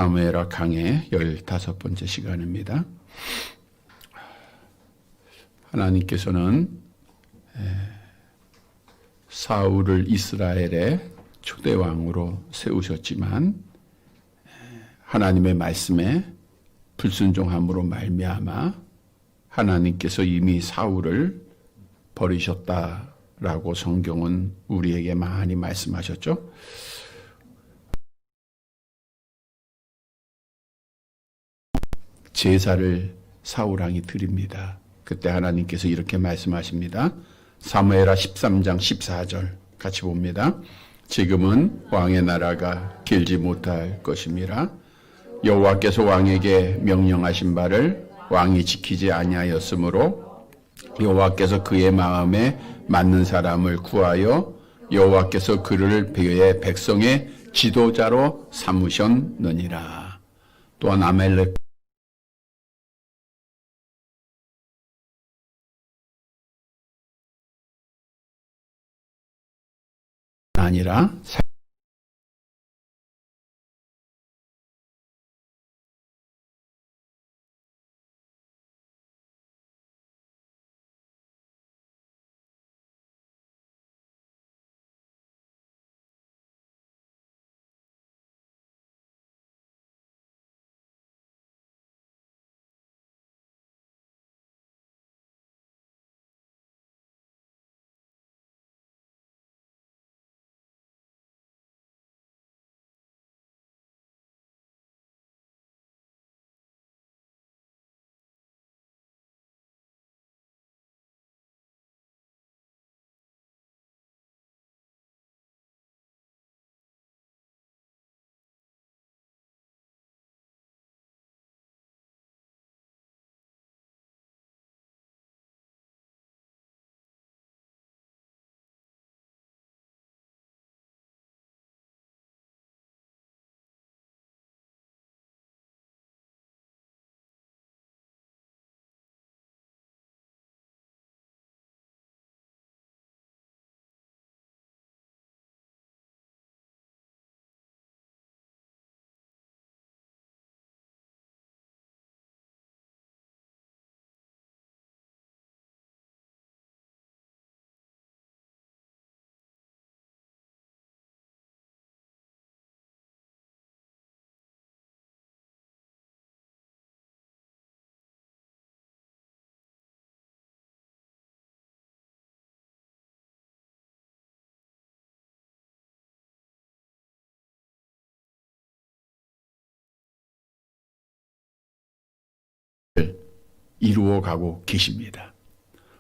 사무엘하 강의 15번째 시간입니다. 하나님께서는 사울을 이스라엘의 초대왕으로 세우셨지만 하나님의 말씀에 불순종함으로 말미암아 하나님께서 이미 사울을 버리셨다라고 성경은 우리에게 많이 말씀하셨죠. 제사를 사울왕이 드립니다. 그때 하나님께서 이렇게 말씀하십니다. 사무엘하 13장 14절 같이 봅니다. 지금은 왕의 나라가 길지 못할 것임이라 여호와께서 왕에게 명령하신 바를 왕이 지키지 아니하였으므로 여호와께서 그의 마음에 맞는 사람을 구하여 여호와께서 그를 그의 백성의 지도자로 삼으셨느니라. 또한 아멜렉 아니라 이루어 가고 계십니다.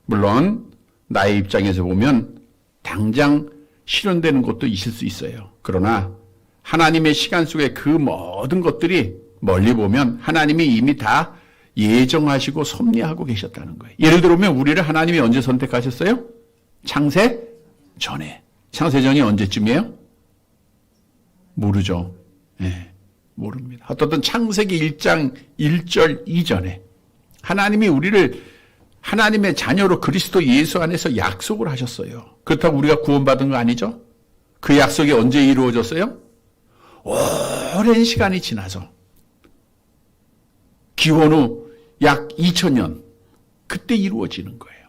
물론 나의 입장에서 보면 당장 실현되는 것도 있을 수 있어요. 그러나 하나님의 시간 속에 그 모든 것들이 멀리 보면 하나님이 이미 다 예정하시고 섭리하고 계셨다는 거예요. 예를 들면 우리를 하나님이 언제 선택하셨어요? 창세 전에. 창세 전이 언제쯤이에요? 모르죠. 모릅니다. 어떤 창세기 1장 1절 이전에 하나님이 우리를 하나님의 자녀로 그리스도 예수 안에서 약속을 하셨어요. 그렇다고 우리가 구원받은 거 아니죠? 그 약속이 언제 이루어졌어요? 오랜 시간이 지나서 기원 후 약 2000년 그때 이루어지는 거예요.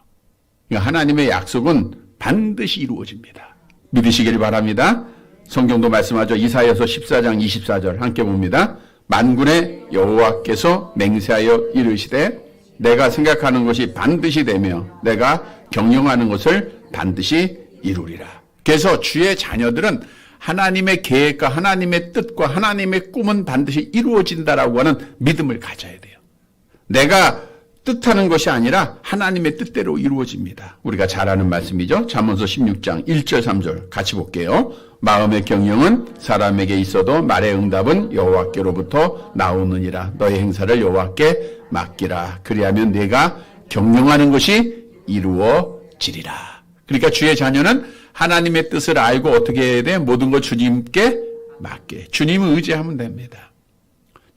그러니까 하나님의 약속은 반드시 이루어집니다. 믿으시길 바랍니다. 성경도 말씀하죠. 이사야서 14장 24절 함께 봅니다. 만군의 여호와께서 맹세하여 이르시되 내가 생각하는 것이 반드시 되며 내가 경영하는 것을 반드시 이루리라. 그래서 주의 자녀들은 하나님의 계획과 하나님의 뜻과 하나님의 꿈은 반드시 이루어진다라고 하는 믿음을 가져야 돼요. 내가 뜻하는 것이 아니라 하나님의 뜻대로 이루어집니다. 우리가 잘 아는 말씀이죠. 잠언서 16장 1절 3절 같이 볼게요. 마음의 경영은 사람에게 있어도 말의 응답은 여호와께로부터 나오느니라. 너의 행사를 여호와께 맡기라. 그리하면 내가 경영하는 것이 이루어지리라. 그러니까 주의 자녀는 하나님의 뜻을 알고 어떻게 해야 돼? 모든 걸 주님께 맡게. 주님을 의지하면 됩니다.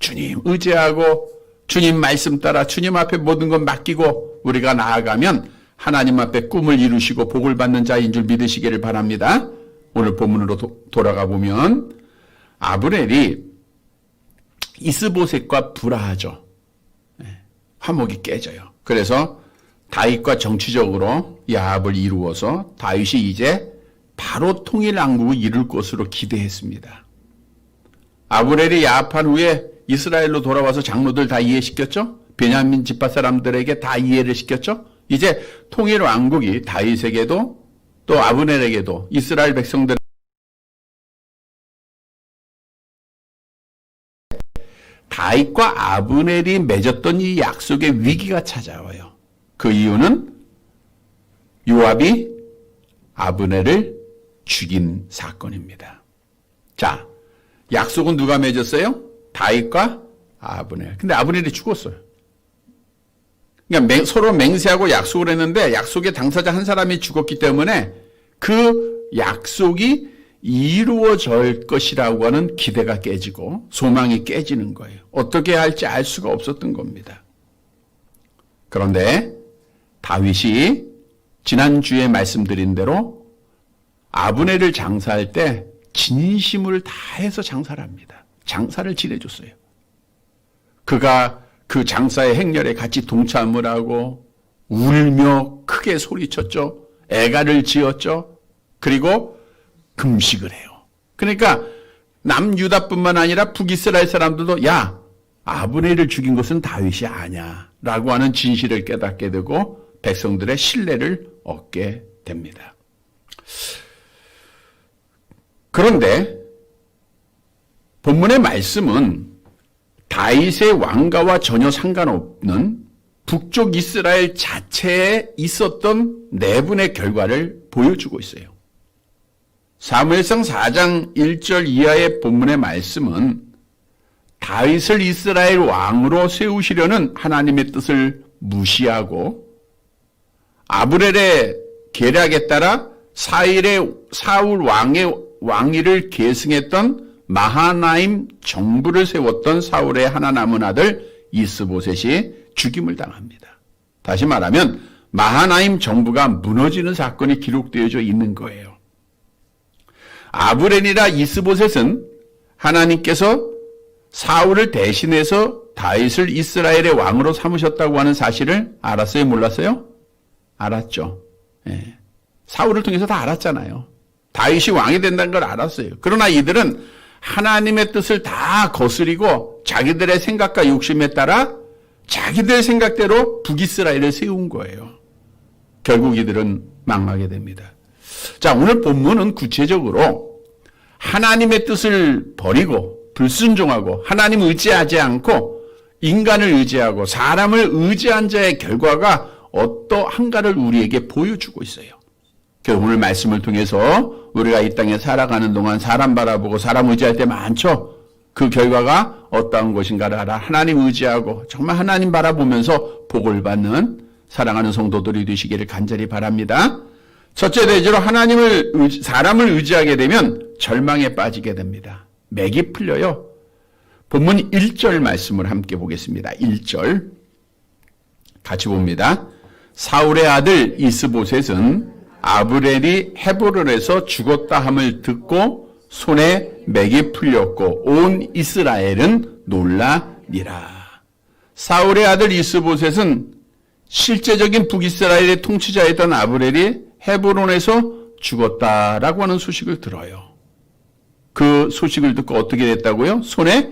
주님 의지하고 주님 말씀 따라 주님 앞에 모든 것 맡기고 우리가 나아가면 하나님 앞에 꿈을 이루시고 복을 받는 자인 줄 믿으시기를 바랍니다. 오늘 본문으로 돌아가 보면 아브넬이 이스보셋과 불화하죠. 화목이 깨져요. 그래서 다윗과 정치적으로 야합을 이루어서 다윗이 이제 바로 통일 왕국을 이룰 것으로 기대했습니다. 아브넬이 야합한 후에 이스라엘로 돌아와서 장로들 다 이해시켰죠? 베냐민 지파 사람들에게 다 이해를 시켰죠? 이제 통일 왕국이 다윗에게도 또 아브넬에게도 이스라엘 백성들 다윗과 아브넬이 맺었던 이 약속의 위기가 찾아와요. 그 이유는 요압이 아브넬을 죽인 사건입니다. 자, 약속은 누가 맺었어요? 다윗과 아브넬. 근데 아브넬이 죽었어요. 그러니까 서로 맹세하고 약속을 했는데 약속의 당사자 한 사람이 죽었기 때문에 그 약속이 이루어질 것이라고 하는 기대가 깨지고 소망이 깨지는 거예요. 어떻게 할지 알 수가 없었던 겁니다. 그런데 다윗이 지난주에 말씀드린 대로 아브넬을 장사할 때 진심을 다해서 장사를 합니다. 장사를 지내줬어요. 그가 그 장사의 행렬에 같이 동참을 하고 울며 크게 소리쳤죠. 애가를 지었죠. 그리고 금식을 해요. 그러니까 남유다뿐만 아니라 북이스라엘 사람들도 야, 아브넬을 죽인 것은 다윗이 아니야 라고 하는 진실을 깨닫게 되고 백성들의 신뢰를 얻게 됩니다. 그런데 본문의 말씀은 다윗의 왕가와 전혀 상관없는 북쪽 이스라엘 자체에 있었던 내분의 결과를 보여주고 있어요. 사무엘상 4장 1절 이하의 본문의 말씀은 다윗을 이스라엘 왕으로 세우시려는 하나님의 뜻을 무시하고 아브넬의 계략에 따라 사울 왕의 왕위를 계승했던 마하나임 정부를 세웠던 사울의 하나 남은 아들 이스보셋이 죽임을 당합니다. 다시 말하면 마하나임 정부가 무너지는 사건이 기록되어져 있는 거예요. 아브넬이라 이스보셋은 하나님께서 사울을 대신해서 다윗을 이스라엘의 왕으로 삼으셨다고 하는 사실을 알았어요? 몰랐어요? 알았죠. 예. 사울을 통해서 다 알았잖아요. 다윗이 왕이 된다는 걸 알았어요. 그러나 이들은 하나님의 뜻을 다 거스리고 자기들의 생각과 욕심에 따라 자기들 생각대로 북이스라엘을 세운 거예요. 결국 이들은 망하게 됩니다. 자, 오늘 본문은 구체적으로 하나님의 뜻을 버리고 불순종하고 하나님 의지하지 않고 인간을 의지하고 사람을 의지한 자의 결과가 어떠한가를 우리에게 보여주고 있어요. 그래서 오늘 말씀을 통해서 우리가 이 땅에 살아가는 동안 사람 바라보고 사람 의지할 때 많죠. 그 결과가 어떠한 것인가를 알아 하나님 의지하고 정말 하나님 바라보면서 복을 받는 사랑하는 성도들이 되시기를 간절히 바랍니다. 첫째 대지로 사람을 의지하게 되면 절망에 빠지게 됩니다. 맥이 풀려요. 본문 1절 말씀을 함께 보겠습니다. 1절 같이 봅니다. 사울의 아들 이스보셋은 아브넬이 헤브론에서 죽었다 함을 듣고 손에 맥이 풀렸고 온 이스라엘은 놀라니라. 사울의 아들 이스보셋은 실제적인 북이스라엘의 통치자였던 아브넬이 헤브론에서 죽었다라고 하는 소식을 들어요. 그 소식을 듣고 어떻게 됐다고요? 손에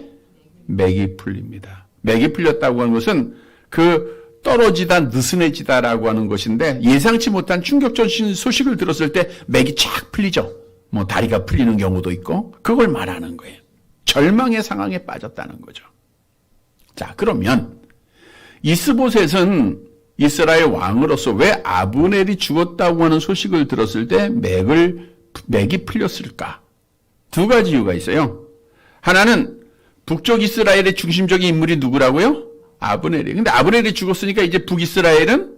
맥이 풀립니다. 맥이 풀렸다고 하는 것은 그 떨어지다 느슨해지다라고 하는 것인데 예상치 못한 충격적인 소식을 들었을 때 맥이 쫙 풀리죠. 뭐 다리가 풀리는 경우도 있고 그걸 말하는 거예요. 절망의 상황에 빠졌다는 거죠. 자, 그러면 이스보셋은 이스라엘 왕으로서 왜 아브넬이 죽었다고 하는 소식을 들었을 때 맥이 풀렸을까? 두 가지 이유가 있어요. 하나는 북쪽 이스라엘의 중심적인 인물이 누구라고요? 아브넬이. 근데 아브넬이 죽었으니까 이제 북이스라엘은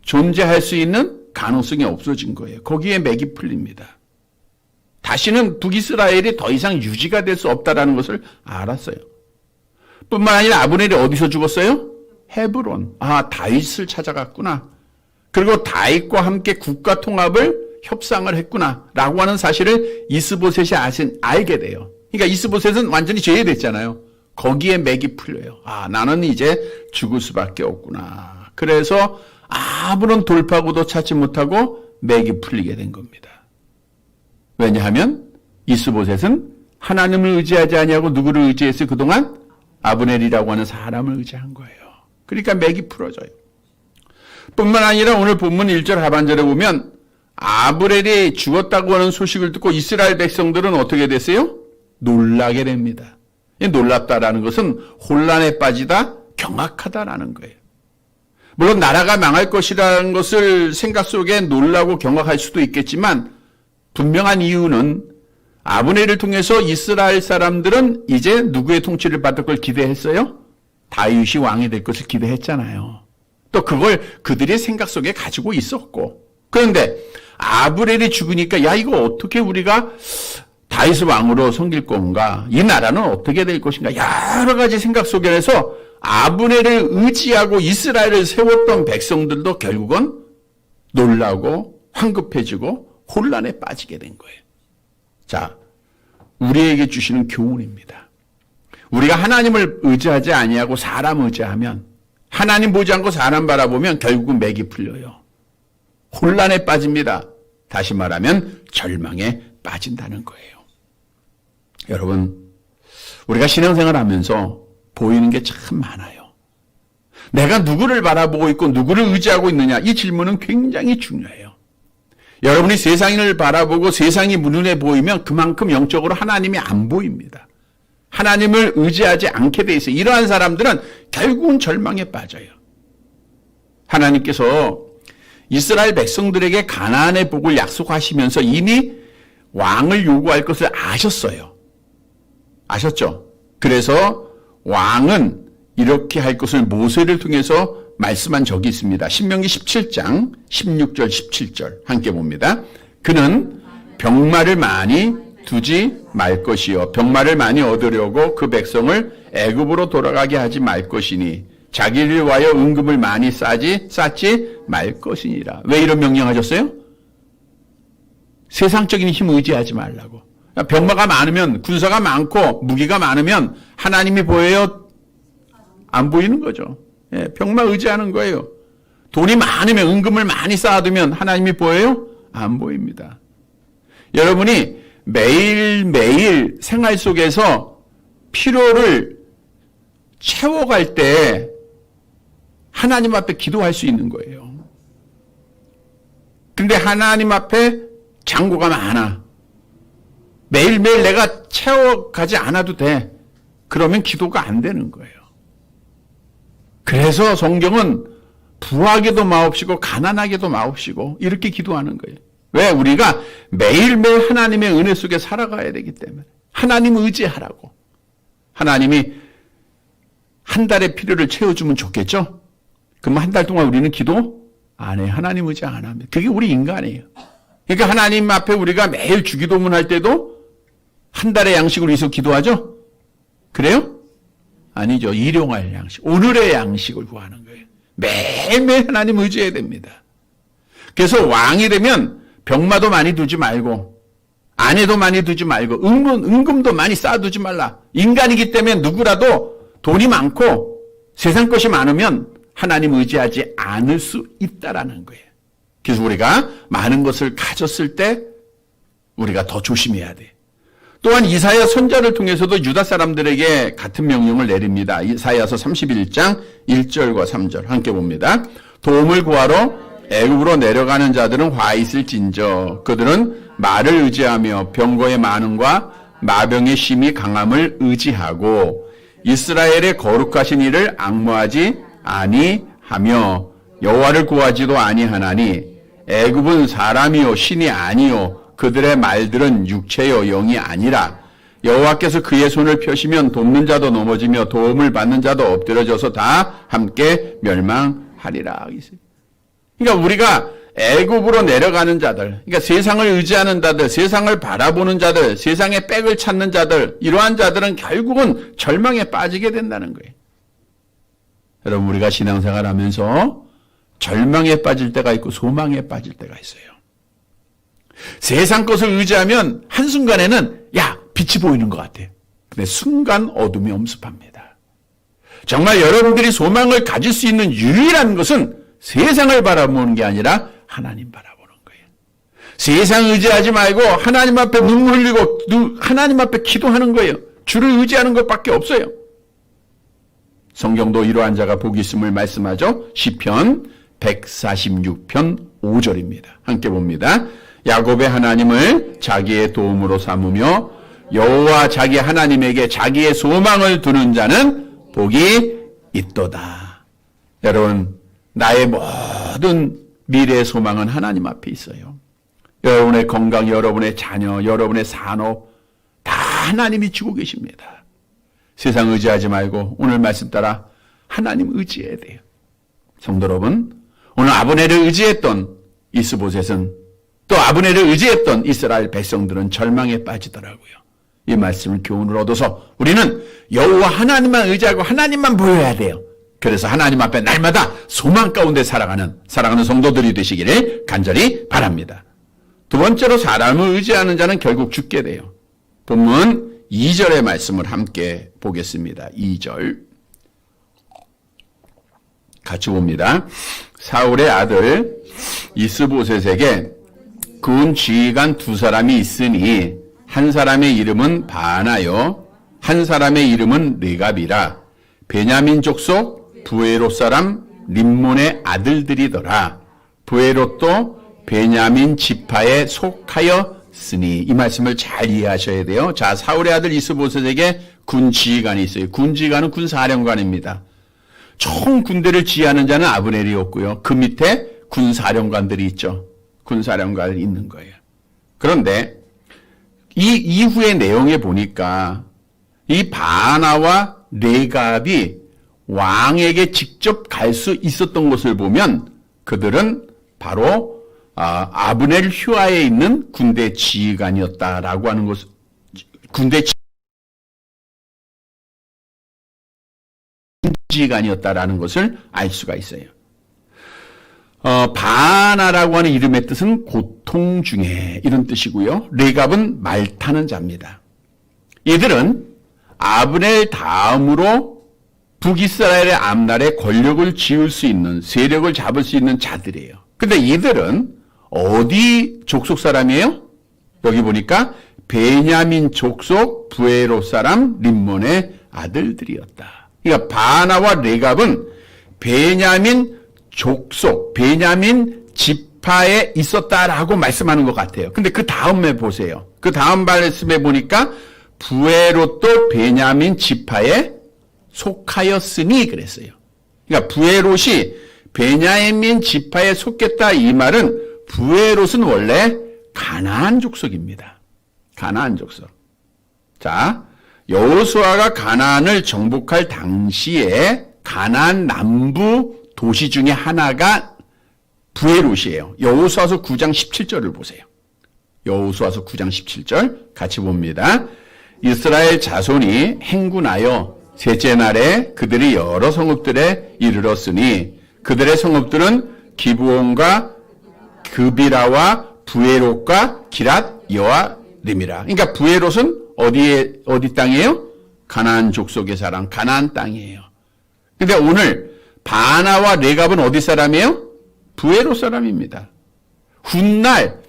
존재할 수 있는 가능성이 없어진 거예요. 거기에 맥이 풀립니다. 다시는 북이스라엘이 더 이상 유지가 될 수 없다라는 것을 알았어요. 뿐만 아니라 아브넬이 어디서 죽었어요? 헤브론. 아, 다윗을 찾아갔구나. 그리고 다윗과 함께 국가 통합을 협상을 했구나 라고 하는 사실을 이스보셋이 알게 돼요. 그러니까 이스보셋은 완전히 제외됐잖아요. 거기에 맥이 풀려요. 아, 나는 이제 죽을 수밖에 없구나. 그래서 아무런 돌파구도 찾지 못하고 맥이 풀리게 된 겁니다. 왜냐하면 이스보셋은 하나님을 의지하지 아니하고 누구를 의지해서 그동안 아브넬이라고 하는 사람을 의지한 거예요. 그러니까 맥이 풀어져요. 뿐만 아니라 오늘 본문 1절 하반절에 보면 아브넬이 죽었다고 하는 소식을 듣고 이스라엘 백성들은 어떻게 됐어요? 놀라게 됩니다. 놀랍다라는 것은 혼란에 빠지다, 경악하다라는 거예요. 물론 나라가 망할 것이라는 것을 생각 속에 놀라고 경악할 수도 있겠지만 분명한 이유는 아브넬을 통해서 이스라엘 사람들은 이제 누구의 통치를 받을 걸 기대했어요? 다윗이 왕이 될 것을 기대했잖아요. 또 그걸 그들의 생각 속에 가지고 있었고. 그런데 아브넬이 죽으니까 야, 이거 어떻게 우리가 다윗을 왕으로 섬길 건가? 이 나라는 어떻게 될 것인가? 여러 가지 생각 속에서 아브넬을 의지하고 이스라엘을 세웠던 백성들도 결국은 놀라고 황급해지고 혼란에 빠지게 된 거예요. 자, 우리에게 주시는 교훈입니다. 우리가 하나님을 의지하지 아니하고 사람 의지하면, 하나님 보지 않고 사람 바라보면 결국은 맥이 풀려요. 혼란에 빠집니다. 다시 말하면 절망에 빠진다는 거예요. 여러분, 우리가 신앙생활을 하면서 보이는 게 참 많아요. 내가 누구를 바라보고 있고 누구를 의지하고 있느냐, 이 질문은 굉장히 중요해요. 여러분이 세상을 바라보고 세상이 눈에 보이면 그만큼 영적으로 하나님이 안 보입니다. 하나님을 의지하지 않게 돼 있어요. 이러한 사람들은 결국은 절망에 빠져요. 하나님께서 이스라엘 백성들에게 가나안의 복을 약속하시면서 이미 왕을 요구할 것을 아셨어요. 아셨죠? 그래서 왕은 이렇게 할 것을 모세를 통해서 말씀한 적이 있습니다. 신명기 17장 16절 17절 함께 봅니다. 그는 병마를 많이 두지 말 것이요 병마를 많이 얻으려고 그 백성을 애굽으로 돌아가게 하지 말 것이니 자기를 위하여 은금을 많이 쌓지 말 것이니라. 왜 이런 명령하셨어요? 세상적인 힘 의지하지 말라고. 병마가 많으면, 군사가 많고 무기가 많으면 하나님이 보여요? 안 보이는 거죠. 예, 병마 의지하는 거예요. 돈이 많으면, 은금을 많이 쌓아두면 하나님이 보여요? 안 보입니다. 여러분이 매일매일 생활 속에서 필요를 채워갈 때 하나님 앞에 기도할 수 있는 거예요. 근데 하나님 앞에 잔고가 많아. 매일매일 내가 채워가지 않아도 돼. 그러면 기도가 안 되는 거예요. 그래서 성경은 부하게도 마옵시고 가난하게도 마옵시고 이렇게 기도하는 거예요. 왜? 우리가 매일매일 하나님의 은혜 속에 살아가야 되기 때문에. 하나님 의지하라고. 하나님이 한 달의 필요를 채워주면 좋겠죠? 그럼 한 달 동안 우리는 기도 안 해요. 하나님 의지 안 합니다. 그게 우리 인간이에요. 그러니까 하나님 앞에 우리가 매일 주기도문 할 때도 한 달의 양식을 위해서 기도하죠? 그래요? 아니죠. 일용할 양식, 오늘의 양식을 구하는 거예요. 매일매일 하나님 의지해야 됩니다. 그래서 왕이 되면 병마도 많이 두지 말고 아내도 많이 두지 말고 은금도 많이 쌓아두지 말라. 인간이기 때문에 누구라도 돈이 많고 세상 것이 많으면 하나님 의지하지 않을 수 있다라는 거예요. 그래서 우리가 많은 것을 가졌을 때 우리가 더 조심해야 돼. 또한 이사야 선지자를 통해서도 유다 사람들에게 같은 명령을 내립니다. 이사야서 31장 1절과 3절 함께 봅니다. 도움을 구하러 애굽으로 내려가는 자들은 화 있을진저 그들은 말을 의지하며 병거의 많음과 마병의 심이 강함을 의지하고 이스라엘의 거룩하신 이를 앙모하지 아니하며 여호와를 구하지도 아니하나니 애굽은 사람이요 신이 아니요 그들의 말들은 육체요 영이 아니라 여호와께서 그의 손을 펴시면 돕는 자도 넘어지며 도움을 받는 자도 엎드려져서 다 함께 멸망하리라. 그러니까 우리가 애굽으로 내려가는 자들, 그러니까 세상을 의지하는 자들, 세상을 바라보는 자들, 세상의 백을 찾는 자들, 이러한 자들은 결국은 절망에 빠지게 된다는 거예요. 여러분, 우리가 신앙생활 하면서 절망에 빠질 때가 있고 소망에 빠질 때가 있어요. 세상 것을 의지하면 한순간에는 야, 빛이 보이는 것 같아. 근데 순간 어둠이 엄습합니다. 정말 여러분들이 소망을 가질 수 있는 유일한 것은 세상을 바라보는 게 아니라 하나님 바라보는 거예요. 세상 의지하지 말고 하나님 앞에 눈물 흘리고 하나님 앞에 기도하는 거예요. 주를 의지하는 것밖에 없어요. 성경도 이러한 자가 복이 있음을 말씀하죠. 시편 146편 5절입니다. 함께 봅니다. 야곱의 하나님을 자기의 도움으로 삼으며 여호와 자기 하나님에게 자기의 소망을 두는 자는 복이 있도다. 여러분, 나의 모든 미래의 소망은 하나님 앞에 있어요. 여러분의 건강, 여러분의 자녀, 여러분의 산업 다 하나님이 주고 계십니다. 세상 의지하지 말고 오늘 말씀 따라 하나님 의지해야 돼요. 성도 여러분, 오늘 아브넬을 의지했던 이스보셋은 또 아브넬을 의지했던 이스라엘 백성들은 절망에 빠지더라고요. 이 말씀을 교훈을 얻어서 우리는 여호와 하나님만 의지하고 하나님만 보여야 돼요. 그래서 하나님 앞에 날마다 소망 가운데 살아가는 성도들이 되시기를 간절히 바랍니다. 두 번째로 사람을 의지하는 자는 결국 죽게 돼요. 본문 2절의 말씀을 함께 보겠습니다. 2절 같이 봅니다. 사울의 아들 이스보셋에게 군 지휘관 두 사람이 있으니 한 사람의 이름은 바나요 한 사람의 이름은 르갑이라 베냐민 족속 부에롯 사람 림몬의 아들들이더라. 부에롯도 베냐민 지파에 속하였으니 이 말씀을 잘 이해하셔야 돼요. 자, 사울의 아들 이스보셋에게 군 지휘관이 있어요. 군 지휘관은 군사령관입니다. 총 군대를 지휘하는 자는 아브넬이었고요. 그 밑에 군사령관들이 있죠. 군사령관이 있는 거예요. 그런데 이 이후의 내용에 보니까 이 바나와 르갑이 왕에게 직접 갈 수 있었던 것을 보면 그들은 바로 아브넬 휘하에 있는 군대 지휘관이었다라고 하는 것을 군대 지휘관이었다라는 것을 알 수가 있어요. 바나라고 하는 이름의 뜻은 고통 중에 이런 뜻이고요. 르갑은 말 타는 자입니다. 이들은 아브넬 다음으로 북이스라엘의 앞날에 권력을 쥐을 수 있는 세력을 잡을 수 있는 자들이에요. 근데 이들은 어디 족속 사람이에요? 여기 보니까 베냐민 족속 부에롯 사람 림몬의 아들들이었다. 그러니까 바나와 르갑은 베냐민 족속, 베냐민 지파에 있었다라고 말씀하는 것 같아요. 근데 그 다음에 보세요. 그 다음 말씀에 보니까 부에롯도 베냐민 지파에 속하였으니 그랬어요. 그러니까 부에롯이 베냐민 지파에 속했다 이 말은 부에롯은 원래 가나안 족속입니다. 가나안 족속. 자, 여호수아가 가나안을 정복할 당시에 가나안 남부 도시 중에 하나가 부에롯이에요. 여호수아서 9장 17절을 보세요. 여호수아서 9장 17절 같이 봅니다. 이스라엘 자손이 행군하여 셋째 날에 그들이 여러 성읍들에 이르렀으니 그들의 성읍들은 기브온과 그비라와 부에롯과 기랏 여아림이라. 그러니까 부에롯은 어디 땅이에요? 가나안 족속의 사람, 가나안 땅이에요. 근데 오늘 바나와 르갑은 어디 사람이에요? 부에롯 사람입니다. 훗날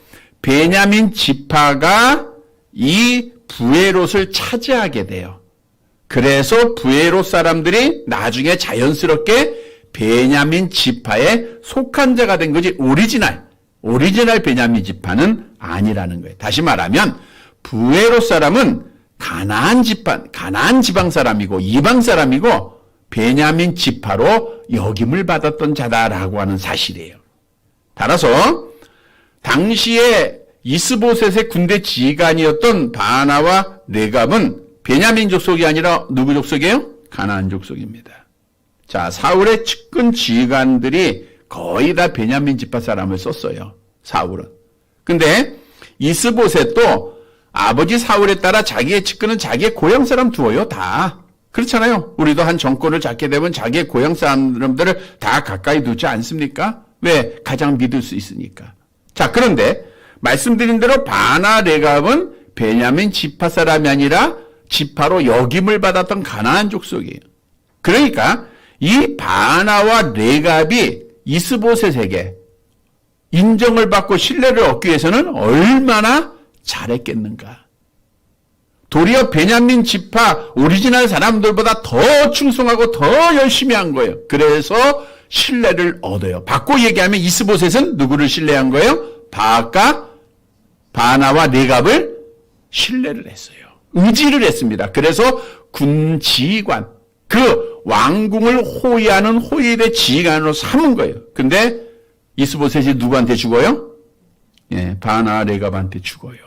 베냐민 지파가 이 부에롯을 차지하게 돼요. 그래서 부에롯 사람들이 나중에 자연스럽게 베냐민 지파에 속한 자가 된 거지 오리지널 베냐민 지파는 아니라는 거예요. 다시 말하면 부에롯 사람은 가나안 지방 사람이고 이방 사람이고 베냐민 지파로 역임을 받았던 자다라고 하는 사실이에요. 따라서 당시에 이스보셋의 군대 지휘관이었던 바나와 르갑은 베냐민 족속이 아니라 누구 족속이에요? 가나안 족속입니다. 자, 사울의 측근 지휘관들이 거의 다 베냐민 지파 사람을 썼어요. 사울은. 근데 이스보셋도 아버지 사울에 따라 자기의 측근은 자기의 고향 사람 두어요. 다. 그렇잖아요. 우리도 한 정권을 잡게 되면 자기의 고향 사람들을 다 가까이 두지 않습니까? 왜? 가장 믿을 수 있으니까. 자, 그런데 말씀드린 대로 바나 르갑은 베냐민 지파 사람이 아니라 지파로 역임을 받았던 가나안 족속이에요. 그러니까 이 바나와 레갑이 이스보셋에게 인정을 받고 신뢰를 얻기 위해서는 얼마나 잘했겠는가. 도리어 베냐민 지파 오리지널 사람들보다 더 충성하고 더 열심히 한 거예요. 그래서 신뢰를 얻어요. 바꿔 얘기하면 이스보셋은 누구를 신뢰한 거예요? 바나와 레갑을 신뢰를 했어요. 의지를 했습니다. 그래서 군지휘관, 그 왕궁을 호위하는 호위대 지휘관으로 삼은 거예요. 근데 이스보셋이 누구한테 죽어요? 예, 바나 레갑한테 죽어요.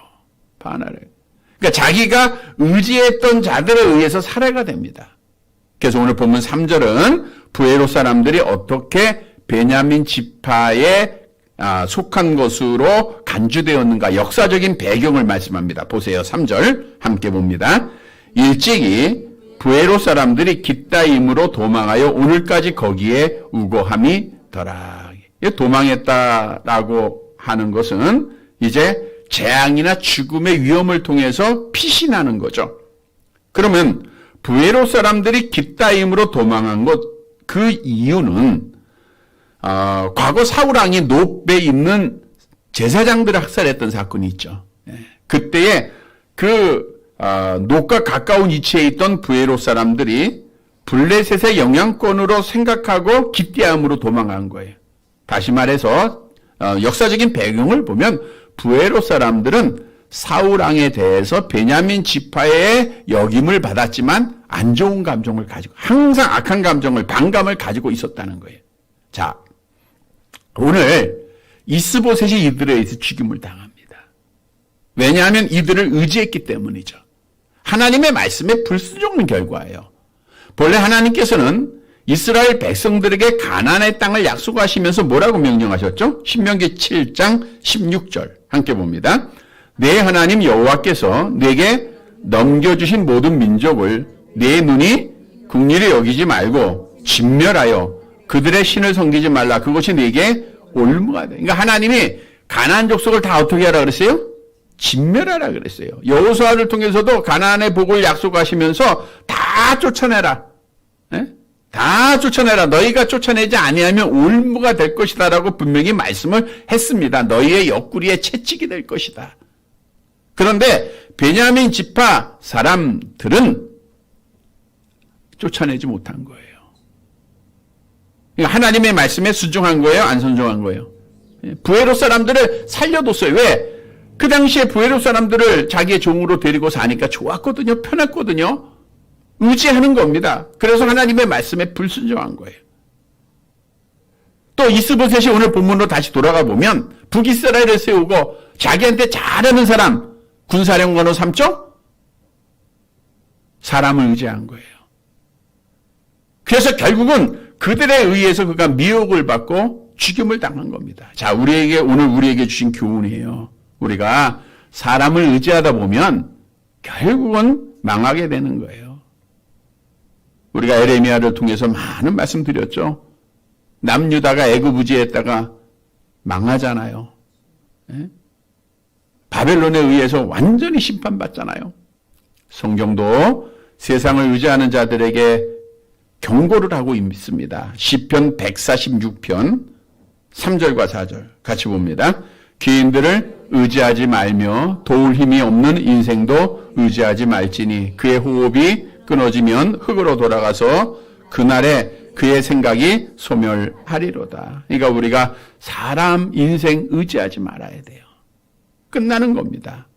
바나 레갑. 그러니까 자기가 의지했던 자들에 의해서 살해가 됩니다. 그래서 오늘 본문 3절은 부에롯 사람들이 어떻게 베냐민 지파에 속한 것으로 간주되었는가 역사적인 배경을 말씀합니다. 보세요. 3절 함께 봅니다. 일찍이 부에롯 사람들이 깃다임으로 도망하여 오늘까지 거기에 우거함이 더라. 도망했다라고 하는 것은 이제 재앙이나 죽음의 위험을 통해서 피신하는 거죠. 그러면 부에롯 사람들이 깃다임으로 도망한 것, 그 이유는 과거 사울왕이 노베에 있는 제사장들을 학살했던 사건이 있죠. 그때에 노과 가까운 위치에 있던 부에롯 사람들이 블레셋의 영향권으로 생각하고 깃다임으로 도망한 거예요. 다시 말해서 역사적인 배경을 보면 부에롯 사람들은 사울왕에 대해서 베냐민 지파의 역임을 받았지만 안 좋은 감정을 가지고 항상 악한 감정을 반감을 가지고 있었다는 거예요. 자, 오늘 이스보셋이 이들에 의해서 죽임을 당합니다. 왜냐하면 이들을 의지했기 때문이죠. 하나님의 말씀에 불순종한 결과예요. 본래 하나님께서는 이스라엘 백성들에게 가나안의 땅을 약속하시면서 뭐라고 명령하셨죠? 신명기 7장 16절 함께 봅니다. 내 하나님 여호와께서 내게 넘겨주신 모든 민족을 내 눈이 긍휼히 여기지 말고 진멸하여 그들의 신을 섬기지 말라. 그것이 내게 올무가 돼. 그러니까 하나님이 가나안 족속을 다 어떻게 하라 그랬어요? 진멸하라 그랬어요. 여호수아를 통해서도 가나안의 복을 약속하시면서 다 쫓아내라. 다 쫓아내라. 너희가 쫓아내지 아니하면 올무가 될 것이다 라고 분명히 말씀을 했습니다. 너희의 옆구리에 채찍이 될 것이다. 그런데 베냐민 지파 사람들은 쫓아내지 못한 거예요. 그러니까 하나님의 말씀에 순종한 거예요? 안 순종한 거예요? 부에롯 사람들을 살려뒀어요. 왜? 그 당시에 부에롯 사람들을 자기의 종으로 데리고 사니까 좋았거든요. 편했거든요. 의지하는 겁니다. 그래서 하나님의 말씀에 불순종한 거예요. 또 이스보셋이 오늘 본문으로 다시 돌아가 보면 북이스라엘을 세우고 자기한테 잘하는 사람 군사령관으로 삼죠? 사람을 의지한 거예요. 그래서 결국은 그들에 의해서 그가 미혹을 받고 죽임을 당한 겁니다. 자, 오늘 우리에게 주신 교훈이에요. 우리가 사람을 의지하다 보면 결국은 망하게 되는 거예요. 우리가 에레미야를 통해서 많은 말씀 드렸죠. 남유다가 애굽의지했다가 망하잖아요. 바벨론에 의해서 완전히 심판받잖아요. 성경도 세상을 의지하는 자들에게 경고를 하고 있습니다. 시편 146편 3절과 4절 같이 봅니다. 귀인들을 의지하지 말며 도울 힘이 없는 인생도 의지하지 말지니 그의 호흡이 끊어지면 흙으로 돌아가서 그날에 그의 생각이 소멸하리로다. 그러니까 우리가 사람 인생 의지하지 말아야 돼요. 끝나는 겁니다.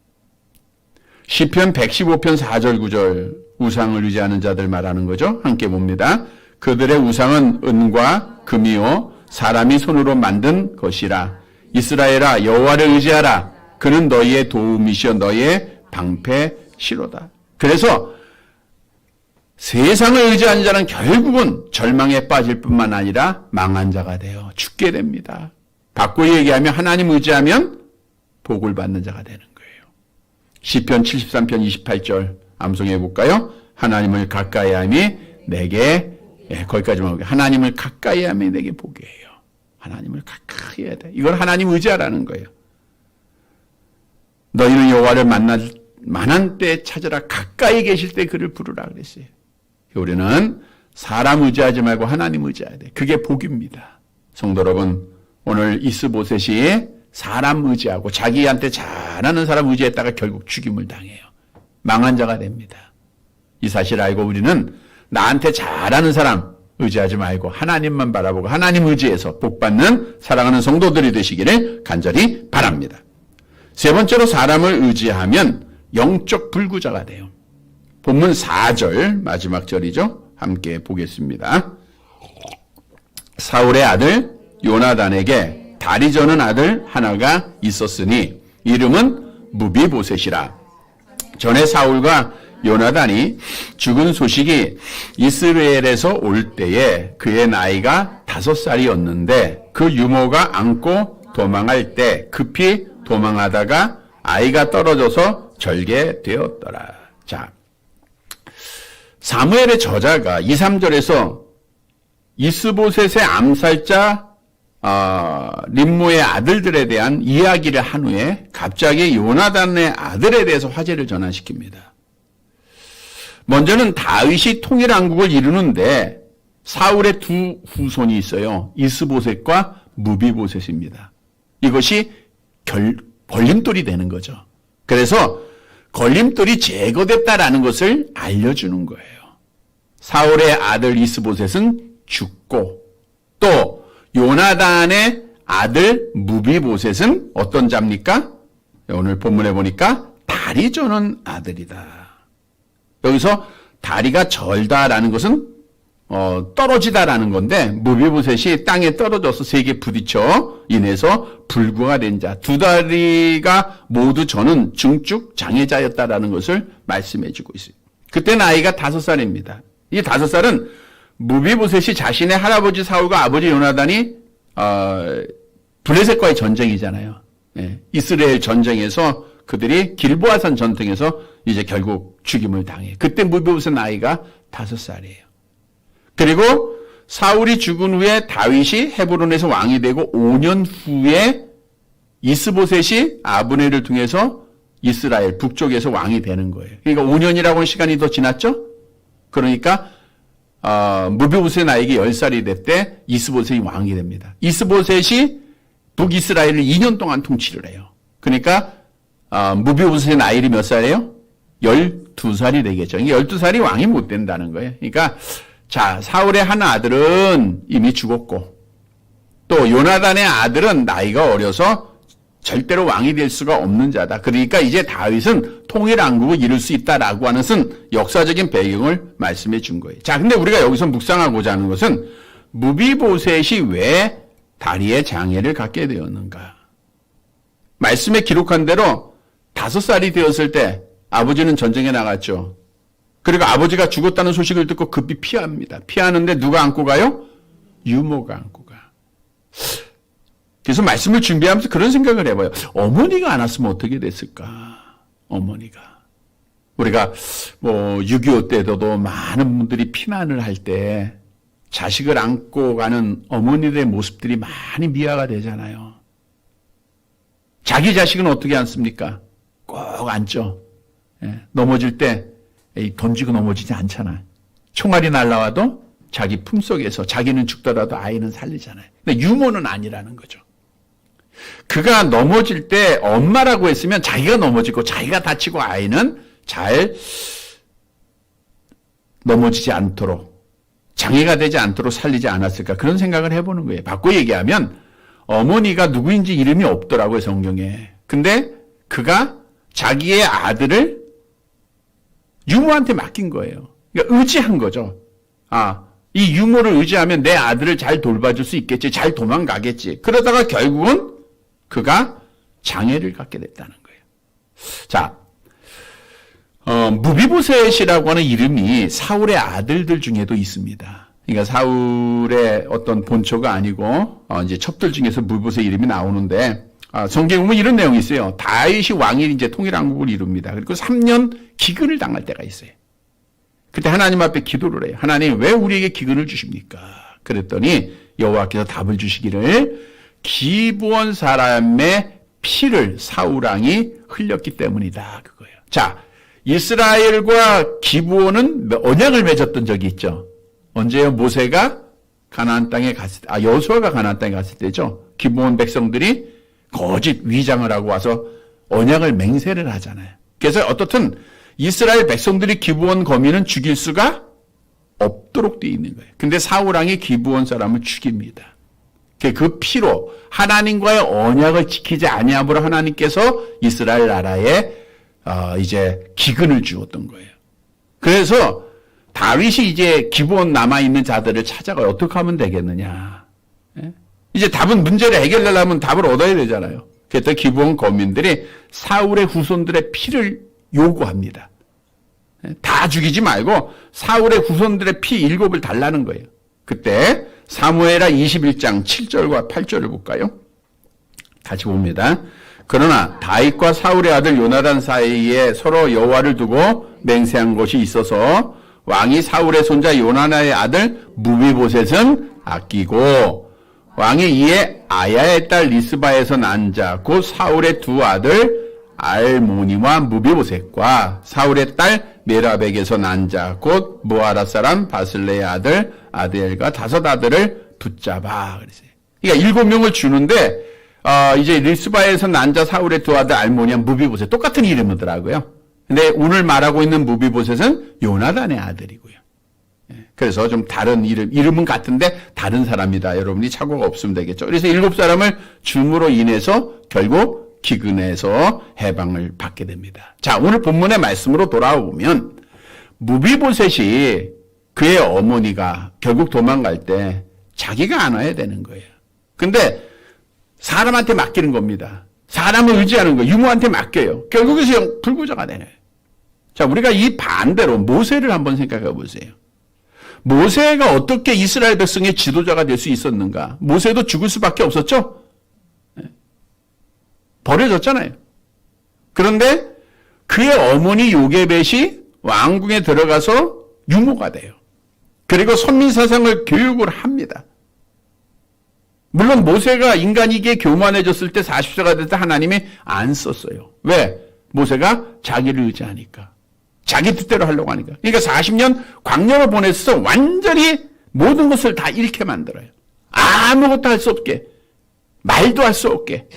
시편 115편 4절 9절 우상을 의지하는 자들 말하는 거죠. 함께 봅니다. 그들의 우상은 은과 금이요 사람이 손으로 만든 것이라. 이스라엘아 여호와를 의지하라. 그는 너희의 도움이시여 너희의 방패시로다. 그래서 세상을 의지하는 자는 결국은 절망에 빠질 뿐만 아니라 망한 자가 되어 죽게 됩니다. 바꿔 얘기하면 하나님 의지하면 복을 받는 자가 되는 거예요. 시편 73편 28절 암송해 볼까요? 하나님을 가까이 함이 내게 거기까지만 볼게요. 하나님을 가까이 함이 내게 복이에요. 하나님을 가까이 해야 돼. 이걸 하나님 의지하라는 거예요. 너희는 여호와를 만한 때 찾으라 가까이 계실 때 그를 부르라 그랬어요. 우리는 사람 의지하지 말고 하나님 의지해야 돼. 그게 복입니다. 성도 여러분, 오늘 이스보셋이 사람 의지하고 자기한테 잘하는 사람 의지했다가 결국 죽임을 당해요. 망한 자가 됩니다. 이 사실을 알고 우리는 나한테 잘하는 사람 의지하지 말고 하나님만 바라보고 하나님 의지해서 복받는 사랑하는 성도들이 되시기를 간절히 바랍니다. 세 번째로 사람을 의지하면 영적 불구자가 돼요. 본문 4절 마지막 절이죠. 함께 보겠습니다. 사울의 아들 요나단에게 다리 저는 아들 하나가 있었으니 이름은 무비보셋이라. 전에 사울과 요나단이 죽은 소식이 이스라엘에서 올 때에 그의 나이가 5살이었는데 그 유모가 안고 도망할 때 급히 도망하다가 아이가 떨어져서 절개되었더라. 자, 사무엘의 저자가 2, 3절에서 이스보셋의 암살자 림모의 아들들에 대한 이야기를 한 후에 갑자기 요나단의 아들에 대해서 화제를 전환시킵니다. 먼저는 다윗이 통일왕국을 이루는데 사울의 두 후손이 있어요. 이스보셋과 무비보셋입니다. 이것이 걸림돌이 되는 거죠. 그래서 걸림돌이 제거됐다라는 것을 알려주는 거예요. 사울의 아들 이스보셋은 죽고 또 요나단의 아들 무비보셋은 어떤 자입니까? 오늘 본문에 보니까 다리 저는 아들이다. 여기서 다리가 절다라는 것은 떨어지다라는 건데 무비보셋이 땅에 떨어져서 세게 부딪혀 인해서 불구가 된 자, 두 다리가 모두 저는 중증 장애자였다라는 것을 말씀해 주고 있어요. 그때 나이가 5살입니다. 이 5살은 무비보셋이 자신의 할아버지 사울과 아버지 요나단이 블레셋과의 전쟁이잖아요. 예, 이스라엘 전쟁에서 그들이 길보아산 전쟁에서 이제 결국 죽임을 당해. 그때 무비보셋 나이가 5살이에요. 그리고 사울이 죽은 후에 다윗이 헤브론에서 왕이 되고 5년 후에 이스보셋이 아브넬을 통해서 이스라엘 북쪽에서 왕이 되는 거예요. 그러니까 5년이라고 하는 시간이 더 지났죠? 그러니까 무비보셋의 나이가 10살이 됐대 이스보셋이 왕이 됩니다. 이스보셋이 북이스라엘을 2년 동안 통치를 해요. 그러니까 무비보셋의 나이가 몇 살이에요? 12살이 되겠죠. 12살이 왕이 못 된다는 거예요. 그러니까 자, 사울의 한 아들은 이미 죽었고 또 요나단의 아들은 나이가 어려서 절대로 왕이 될 수가 없는 자다. 그러니까 이제 다윗은 통일왕국을 이룰 수 있다라고 하는 것은 역사적인 배경을 말씀해 준 거예요. 자, 근데 우리가 여기서 묵상하고자 하는 것은 무비보셋이 왜 다리에 장애를 갖게 되었는가? 말씀에 기록한 대로 5살이 되었을 때 아버지는 전쟁에 나갔죠. 그리고 아버지가 죽었다는 소식을 듣고 급히 피합니다. 피하는데 누가 안고 가요? 유모가 안고 가. 그래서 말씀을 준비하면서 그런 생각을 해봐요. 어머니가 안 왔으면 어떻게 됐을까? 어머니가. 우리가 6.25 때도 많은 분들이 피난을 할 때 자식을 안고 가는 어머니들의 모습들이 많이 미화가 되잖아요. 자기 자식은 어떻게 안습니까? 꼭 안죠. 예, 넘어질 때 던지고 넘어지지 않잖아요. 총알이 날라와도 자기 품속에서 자기는 죽더라도 아이는 살리잖아요. 근데 유모는 아니라는 거죠. 그가 넘어질 때 엄마라고 했으면 자기가 넘어지고 자기가 다치고 아이는 잘 넘어지지 않도록 장애가 되지 않도록 살리지 않았을까 그런 생각을 해보는 거예요. 바꿔 얘기하면 어머니가 누구인지 이름이 없더라고요, 성경에. 근데 그가 자기의 아들을 유모한테 맡긴 거예요. 그러니까 의지한 거죠. 이 유모를 의지하면 내 아들을 잘 돌봐줄 수 있겠지, 잘 도망가겠지. 그러다가 결국은 그가 장애를 갖게 됐다는 거예요. 자, 무비보셋이라고 하는 이름이 사울의 아들들 중에도 있습니다. 그러니까 사울의 어떤 본초가 아니고 이제 첩들 중에서 무비보셋 이름이 나오는데 성경에 보면 이런 내용이 있어요. 다윗이 왕이 이제 통일왕국을 이룹니다. 그리고 3년 기근을 당할 때가 있어요. 그때 하나님 앞에 기도를 해요. 하나님 왜 우리에게 기근을 주십니까? 그랬더니 여호와께서 답을 주시기를 기브온 사람의 피를 사울 왕이 흘렸기 때문이다. 그거예요. 자, 이스라엘과 기브온은 언약을 맺었던 적이 있죠. 언제요? 모세가 가나안 땅에 갔을 때, 여호수아가 가나안 땅에 갔을 때죠. 기브온 백성들이 거짓 위장을 하고 와서 언약을 맹세를 하잖아요. 그래서 어떻든 이스라엘 백성들이 기브온 거민은 죽일 수가 없도록 되어 있는 거예요. 근데 사울 왕이 기브온 사람을 죽입니다. 그 피로 하나님과의 언약을 지키지 아니함으로 하나님께서 이스라엘 나라에 이제 기근을 주었던 거예요. 그래서 다윗이 이제 기브온 남아있는 자들을 찾아가 어떻게 하면 되겠느냐. 이제 답은 문제를 해결하려면 답을 얻어야 되잖아요. 그래서 기브온 거민들이 사울의 후손들의 피를 요구합니다. 다 죽이지 말고 사울의 후손들의 피 7을 달라는 거예요. 그때 사무엘하 21장 7절과 8절을 볼까요? 같이 봅니다. 그러나 다윗과 사울의 아들 요나단 사이에 서로 여호와를 두고 맹세한 것이 있어서 왕이 사울의 손자 요나단의 아들 무비보셋은 아끼고 왕이 이에 아야의 딸 리스바에서 난 자 곧 사울의 두 아들 알모니와 무비보셋과 사울의 딸 메라백에서 난 자 곧 모아라 사람 바슬레의 아들 아드엘과 5 아들을 붙잡아. 그러니까 7명을 주는데 이제 리스바에서 난 자 사울의 두 아들 알모니와 무비보셋 똑같은 이름이더라고요. 근데 오늘 말하고 있는 무비보셋은 요나단의 아들이고요. 그래서 좀 다른 이름은 같은데 다른 사람이다. 여러분이 착오가 없으면 되겠죠. 그래서 7사람을 줌으로 인해서 결국 기근에서 해방을 받게 됩니다. 자, 오늘 본문의 말씀으로 돌아오면 무비보셋이 그의 어머니가 결국 도망갈 때 자기가 안아야 되는 거예요. 근데 사람한테 맡기는 겁니다. 사람을 의지하는 거예요. 유모한테 맡겨요. 결국에서 불구자가 되네요. 자, 우리가 이 반대로 모세를 한번 생각해 보세요. 모세가 어떻게 이스라엘 백성의 지도자가 될 수 있었는가? 모세도 죽을 수밖에 없었죠? 버려졌잖아요. 그런데 그의 어머니 요게벳이 왕궁에 들어가서 유모가 돼요. 그리고 선민사상을 교육을 합니다. 물론 모세가 인간이기에 교만해졌을 때 40세가 될 때 하나님이 안 썼어요. 왜? 모세가 자기를 의지하니까. 자기 뜻대로 하려고 하니까. 그러니까 40년 광야로 보내서 완전히 모든 것을 다 잃게 만들어요. 아무것도 할 수 없게. 말도 할 수 없게.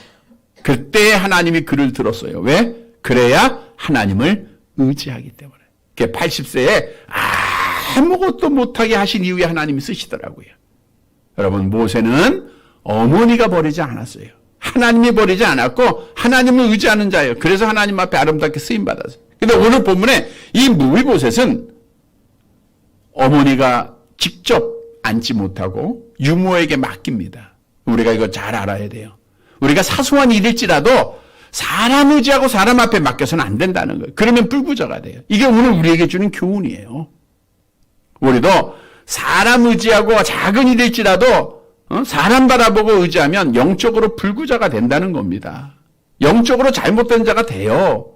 그때 하나님이 그를 들었어요. 왜? 그래야 하나님을 의지하기 때문에. 80세에 아무것도 못하게 하신 이후에 하나님이 쓰시더라고요. 여러분, 모세는 어머니가 버리지 않았어요. 하나님이 버리지 않았고 하나님을 의지하는 자예요. 그래서 하나님 앞에 아름답게 쓰임받았어요. 근데 오늘 본문에 이 무비보셋은 어머니가 직접 앉지 못하고 유모에게 맡깁니다. 우리가 이거 잘 알아야 돼요. 우리가 사소한 일일지라도 사람 의지하고 사람 앞에 맡겨서는 안 된다는 거예요. 그러면 불구자가 돼요. 이게 오늘 우리에게 주는 교훈이에요. 우리도 사람 의지하고 작은 일일지라도 사람 바라보고 의지하면 영적으로 불구자가 된다는 겁니다. 영적으로 잘못된 자가 돼요.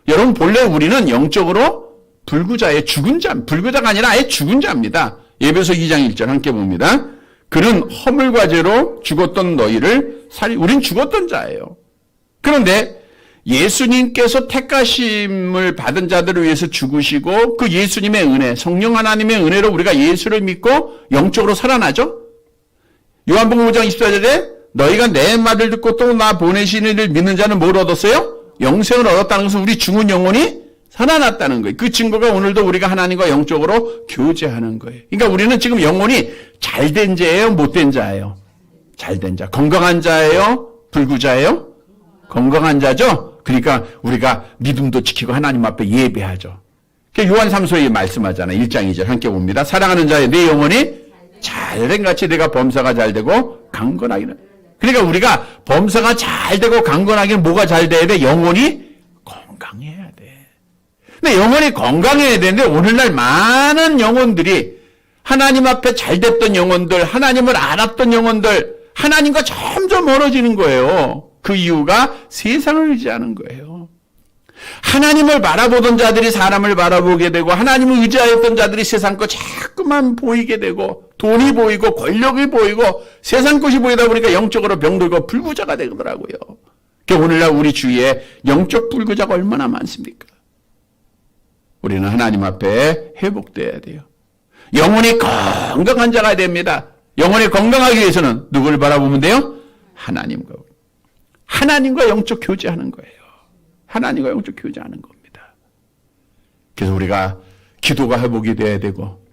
여러분, 본래 우리는 영적으로 불구자의 죽은 자, 불구자가 아니라 아예 죽은 자입니다. 에베소 2장 1절 함께 봅니다. 그는 허물과 죄로 죽었던 너희를 우린 죽었던 자예요. 그런데 예수님께서 택하심을 받은 자들을 위해서 죽으시고 그 예수님의 은혜, 성령 하나님의 은혜로 우리가 예수를 믿고 영적으로 살아나죠. 요한복음 5장 24절에 너희가 내 말을 듣고 또 나 보내신 이를 믿는 자는 뭘 얻었어요? 영생을 얻었다는 것은 우리 죽은 영혼이 살아났다는 거예요. 그 증거가 오늘도 우리가 하나님과 영적으로 교제하는 거예요. 그러니까 우리는 지금 영혼이 잘된 자예요? 못된 자예요? 잘된 자. 건강한 자예요? 불구자예요? 건강한 자죠? 그러니까 우리가 믿음도 지키고 하나님 앞에 예배하죠. 요한 3서에 말씀하잖아요. 1장 2절 함께 봅니다. 사랑하는 자의 내 영혼이 잘된 같이 내가 범사가 잘되고 강건하기는. 그러니까 우리가 범사가 잘되고 강건하기는 뭐가 잘 돼야 돼? 영혼이 건강해야 돼. 근데 영혼이 건강해야 되는데 오늘날 많은 영혼들이 하나님 앞에 잘됐던 영혼들, 하나님을 알았던 영혼들, 하나님과 점점 멀어지는 거예요. 그 이유가 세상을 의지하는 거예요. 하나님을 바라보던 자들이 사람을 바라보게 되고 하나님을 의지하였던 자들이 세상 것 자꾸만 보이게 되고 돈이 보이고 권력이 보이고 세상 것이 보이다 보니까 영적으로 병들고 불구자가 되더라고요. 그러니까 오늘날 우리 주위에 영적 불구자가 얼마나 많습니까? 우리는 하나님 앞에 회복되어야 돼요. 영혼이 건강한 자가 됩니다. 영혼이 건강하기 위해서는 누구를 바라보면 돼요? 하나님과 영적 교제하는 거예요. 하나님과 영적 교제하는 겁니다. 그래서 우리가 기도가 회복이 돼야 되고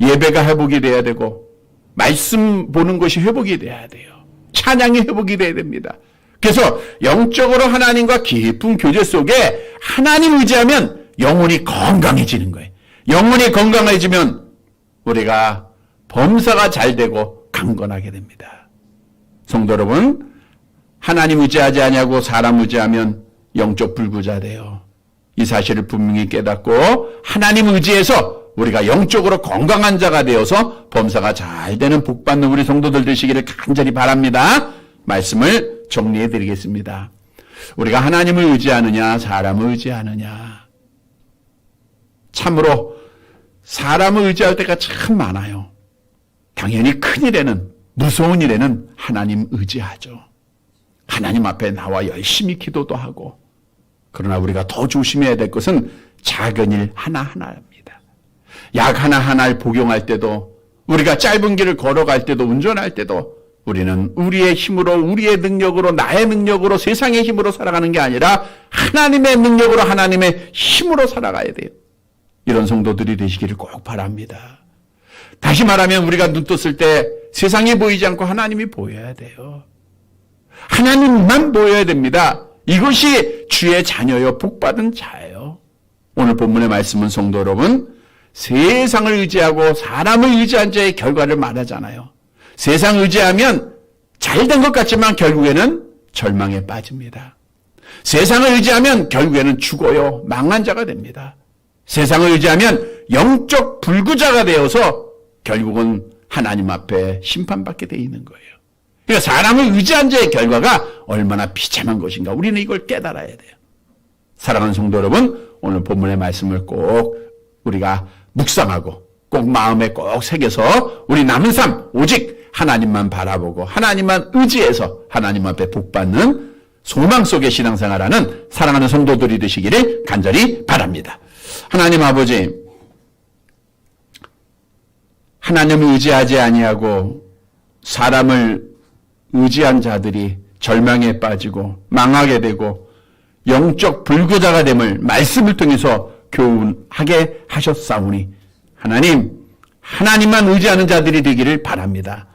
예배가 회복이 돼야 되고 말씀 보는 것이 회복이 돼야 돼요. 찬양이 회복이 돼야 됩니다. 그래서 영적으로 하나님과 깊은 교제 속에 하나님 의지하면 영혼이 건강해지는 거예요. 영혼이 건강해지면 우리가 범사가 잘 되고 강건하게 됩니다. 성도 여러분, 하나님 의지하지 아니하고 사람 의지하면 영적 불구자 돼요. 이 사실을 분명히 깨닫고 하나님 의지해서 우리가 영적으로 건강한 자가 되어서 범사가 잘 되는 복받는 우리 성도들 되시기를 간절히 바랍니다. 말씀을 정리해 드리겠습니다. 우리가 하나님을 의지하느냐 사람을 의지하느냐. 참으로 사람을 의지할 때가 참 많아요. 당연히 큰일에는 무서운 일에는 하나님 의지하죠. 하나님 앞에 나와 열심히 기도도 하고. 그러나 우리가 더 조심해야 될 것은 작은 일 하나하나입니다. 약 하나하나를 복용할 때도 우리가 짧은 길을 걸어갈 때도 운전할 때도 우리는 우리의 힘으로 우리의 능력으로 나의 능력으로 세상의 힘으로 살아가는 게 아니라 하나님의 능력으로 하나님의 힘으로 살아가야 돼요. 이런 성도들이 되시기를 꼭 바랍니다. 다시 말하면 우리가 눈 떴을 때 세상이 보이지 않고 하나님이 보여야 돼요. 하나님만 보여야 됩니다. 이것이 주의 자녀요 복받은 자예요. 오늘 본문의 말씀은 성도 여러분, 세상을 의지하고 사람을 의지한 자의 결과를 말하잖아요. 세상 의지하면 잘된 것 같지만 결국에는 절망에 빠집니다. 세상을 의지하면 결국에는 죽어요. 망한 자가 됩니다. 세상을 의지하면 영적 불구자가 되어서 결국은 하나님 앞에 심판받게 돼 있는 거예요. 그러니까 사람을 의지한 자의 결과가 얼마나 비참한 것인가 우리는 이걸 깨달아야 돼요. 사랑하는 성도 여러분, 오늘 본문의 말씀을 꼭 우리가 묵상하고 꼭 마음에 꼭 새겨서 우리 남은 삶 오직 하나님만 바라보고 하나님만 의지해서 하나님 앞에 복받는 소망 속의 신앙생활하는 사랑하는 성도들이 되시기를 간절히 바랍니다. 하나님 아버지, 하나님을 의지하지 아니하고 사람을 의지한 자들이 절망에 빠지고 망하게 되고 영적 불구자가 됨을 말씀을 통해서 교훈하게 하셨사오니 하나님만 의지하는 자들이 되기를 바랍니다.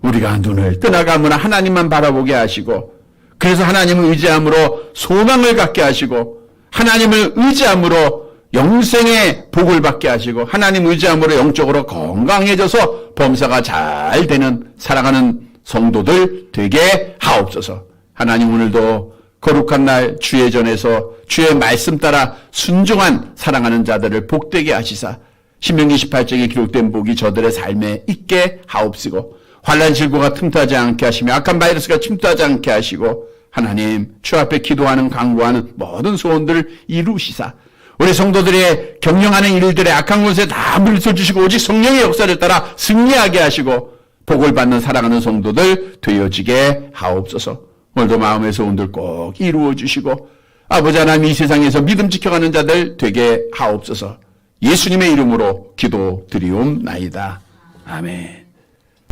우리가 눈을 떠나가거나 하나님만 바라보게 하시고 그래서 하나님을 의지함으로 소망을 갖게 하시고 하나님을 의지함으로 영생의 복을 받게 하시고 하나님 의지함으로 영적으로 건강해져서 범사가 잘 되는 사랑하는 성도들 되게 하옵소서. 하나님 오늘도 거룩한 날 주의 전에서 주의 말씀 따라 순종한 사랑하는 자들을 복되게 하시사 신명기 18장에 기록된 복이 저들의 삶에 있게 하옵시고 환난 질고가 틈타지 않게 하시며 악한 바이러스가 침투하지 않게 하시고 하나님 주 앞에 기도하는 간구하는 모든 소원들을 이루시사 우리 성도들의 경영하는 일들의 악한 곳에 다 물리쳐주시고 오직 성령의 역사를 따라 승리하게 하시고 복을 받는 사랑하는 성도들 되어지게 하옵소서. 오늘도 마음의 소원들 꼭 이루어 주시고 아버지 하나님 이 세상에서 믿음 지켜가는 자들 되게 하옵소서. 예수님의 이름으로 기도드리옵나이다. 아멘.